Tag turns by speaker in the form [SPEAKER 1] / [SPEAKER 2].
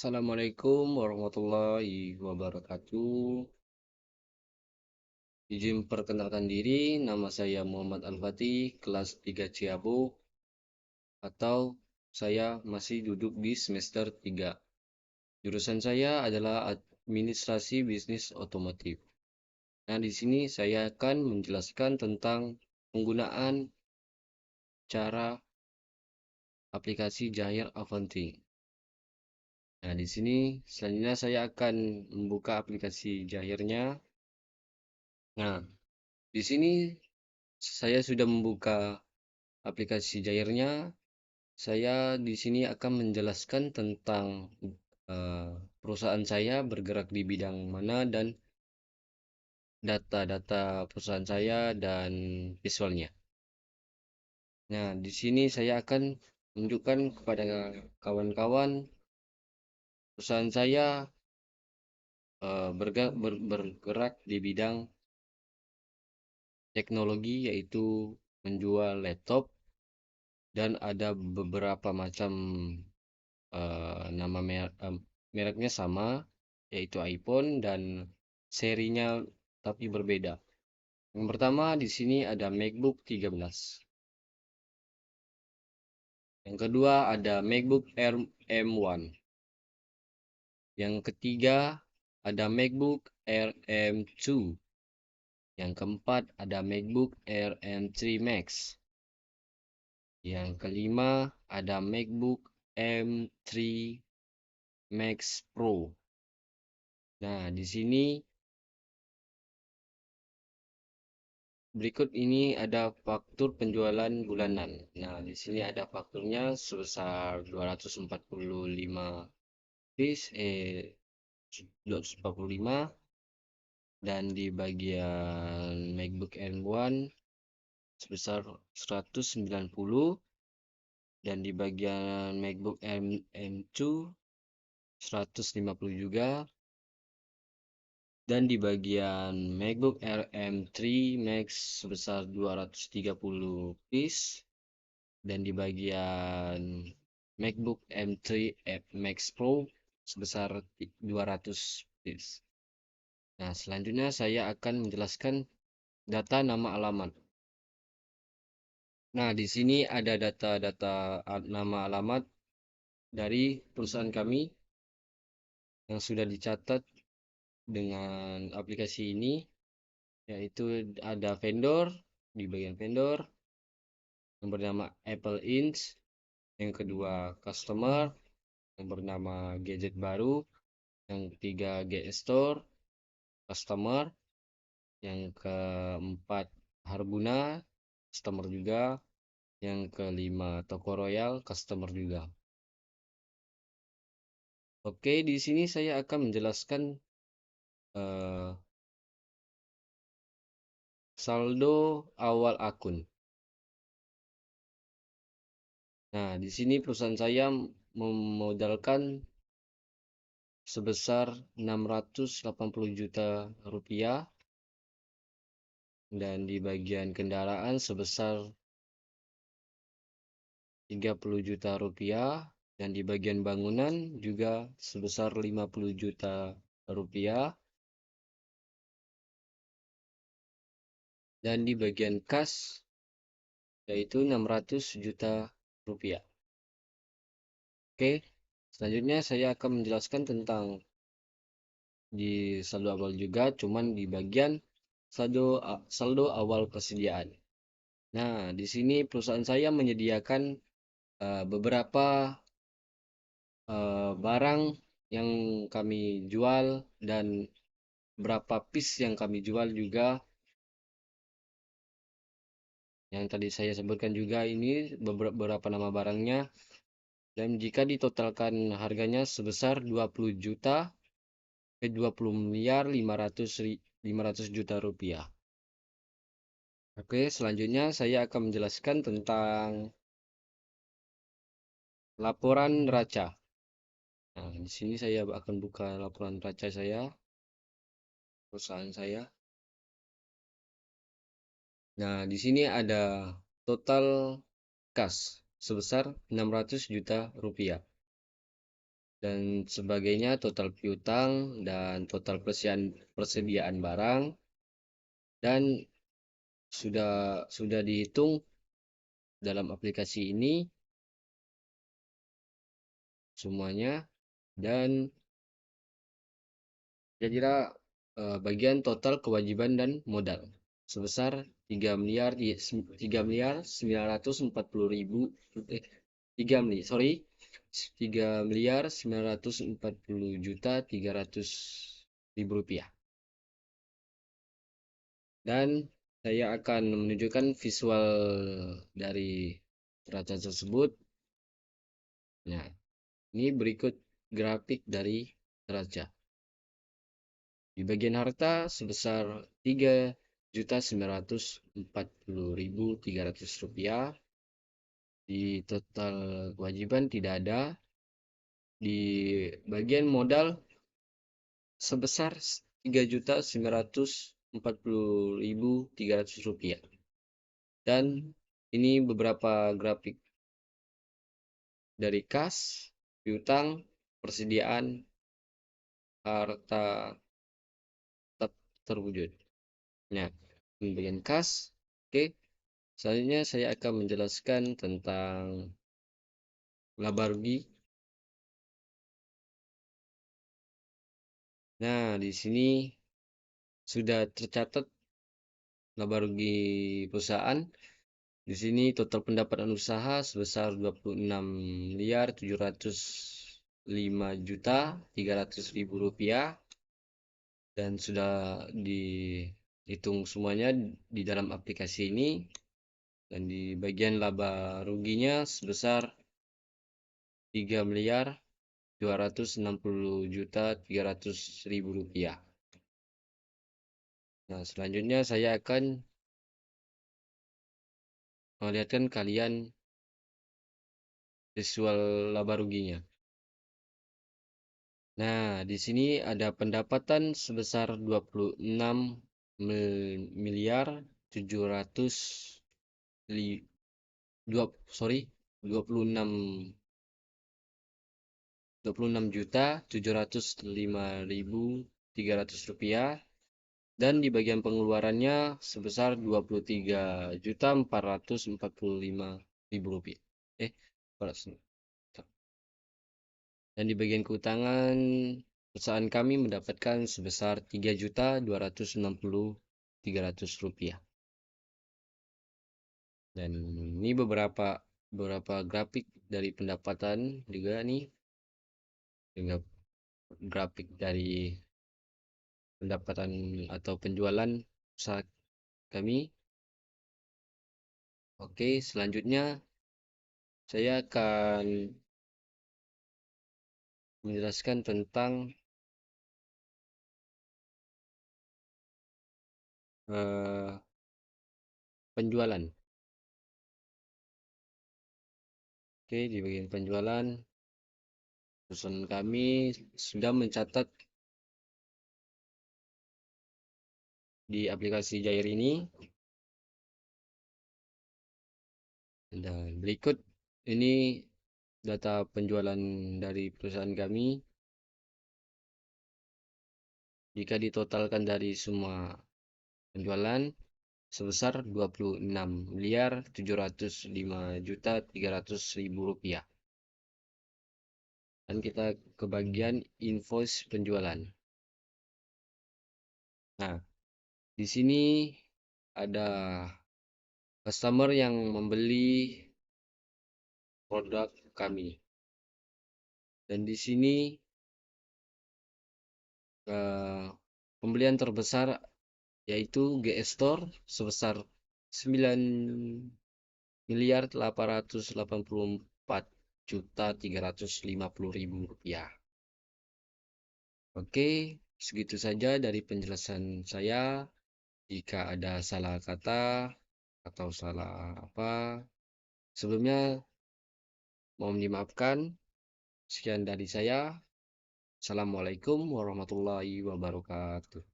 [SPEAKER 1] Assalamualaikum warahmatullahi wabarakatuh. Izin perkenalkan diri, nama saya Muhammad Al-Fatih, kelas 3 Ciabo, atau saya masih duduk di semester 3. Jurusan saya adalah Administrasi Bisnis Otomotif. Nah, di sini saya akan menjelaskan tentang penggunaan cara aplikasi Jahir Avanti. Nah, di sini selanjutnya saya akan membuka aplikasi Jahirnya. Nah, di sini saya sudah membuka aplikasi Jairnya. Saya di sini akan menjelaskan tentang perusahaan saya bergerak di bidang mana dan data-data perusahaan saya dan visualnya. Nah, di sini saya akan menunjukkan kepada kawan-kawan perusahaan saya bergerak di bidang teknologi, yaitu menjual laptop, dan ada beberapa macam nama mereknya sama, yaitu iPhone, dan serinya tapi berbeda. Yang pertama di sini ada MacBook 13. Yang kedua ada MacBook Air M1. Yang ketiga ada MacBook Air M2. Yang keempat ada MacBook Air M3 Max. Yang kelima ada MacBook M3 Max Pro. Nah, di sini berikut ini ada faktur penjualan bulanan. Nah, di sini ada fakturnya sebesar 245 piece, 245, dan di bagian MacBook M1 sebesar 190, dan di bagian MacBook M2 150 juga, dan di bagian MacBook Air M3 Max sebesar 230 piece, dan di bagian MacBook M3 Max Pro sebesar 200 piece. Nah, selanjutnya saya akan menjelaskan data nama alamat. Nah, di sini ada data-data nama alamat dari perusahaan kami yang sudah dicatat dengan aplikasi ini, yaitu ada vendor. Di bagian vendor yang bernama Apple Inc, yang kedua customer yang bernama gadget baru, yang ketiga GS Store customer, yang keempat Harbuna customer juga, yang kelima Toko Royal customer juga. Oke, di sini saya akan menjelaskan eh, saldo awal akun. Nah, di sini perusahaan saya memodalkan sebesar 680 juta rupiah, dan di bagian kendaraan sebesar 30 juta rupiah, dan di bagian bangunan juga sebesar 50 juta rupiah, dan di bagian kas yaitu 600 juta rupiah. Oke, selanjutnya saya akan menjelaskan tentang di saldo awal juga, cuman di bagian saldo awal persediaan. Nah, di sini perusahaan saya menyediakan beberapa barang yang kami jual, dan berapa piece yang kami jual juga, yang tadi saya sebutkan juga. Ini beberapa nama barangnya, dan jika ditotalkan harganya sebesar 20 juta 20 miliar 500 juta rupiah. Oke, selanjutnya saya akan menjelaskan tentang laporan neraca. Nah, di sini saya akan buka laporan neraca saya, perusahaan saya. Nah, di sini ada total kas sebesar 600 juta rupiah. dan sebagainya, total piutang dan total persediaan barang, dan sudah dihitung dalam aplikasi ini semuanya. Dan kira-kira bagian total kewajiban dan modal sebesar 3 miliar 940 ribu, 3 miliar 940 juta 300 ribu rupiah. Dan saya akan menunjukkan visual dari neraca tersebut. Nah, ini berikut grafik dari neraca. Di bagian harta sebesar 3.940.300 rupiah. Di total kewajiban tidak ada. Di bagian modal sebesar 3.940.300 rupiah. Dan ini beberapa grafik dari kas, piutang, persediaan, harta tetap terwujud. Nah, di bagian kas, oke. Selanjutnya saya akan menjelaskan tentang laba rugi. Nah, di sini sudah tercatat laba rugi perusahaan. Di sini total pendapatan usaha sebesar 26.705.300.000 rupiah, dan sudah dihitung semuanya di dalam aplikasi ini. Dan di bagian laba ruginya sebesar 3.260.300.000 rupiah. Nah, selanjutnya saya akan melihatkan kalian visual laba ruginya. Nah, di sini ada pendapatan sebesar 26.705.300 rupiah, dan di bagian pengeluarannya sebesar 23.445.000 rupiah. Dan di bagian keutangan, perusahaan kami mendapatkan sebesar 3.260.300 rupiah. Dan ini beberapa grafik dari pendapatan juga nih, dengan grafik dari pendapatan atau penjualan usaha kami. Oke, selanjutnya saya akan menjelaskan tentang penjualan. Oke, di bagian penjualan, perusahaan kami sudah mencatat di aplikasi Jair ini. Dan berikut ini data penjualan dari perusahaan kami. Jika ditotalkan dari semua penjualan sebesar 26.705.300.000 rupiah. Dan kita ke bagian invoice penjualan. Nah, di sini ada customer yang membeli produk kami. Dan di sini pembelian terbesar yaitu GS Store sebesar 9.884.350.000 rupiah. Oke, segitu saja dari penjelasan saya. Jika ada salah kata atau salah apa, sebelumnya mohon dimaafkan. Sekian dari saya. Assalamualaikum warahmatullahi wabarakatuh.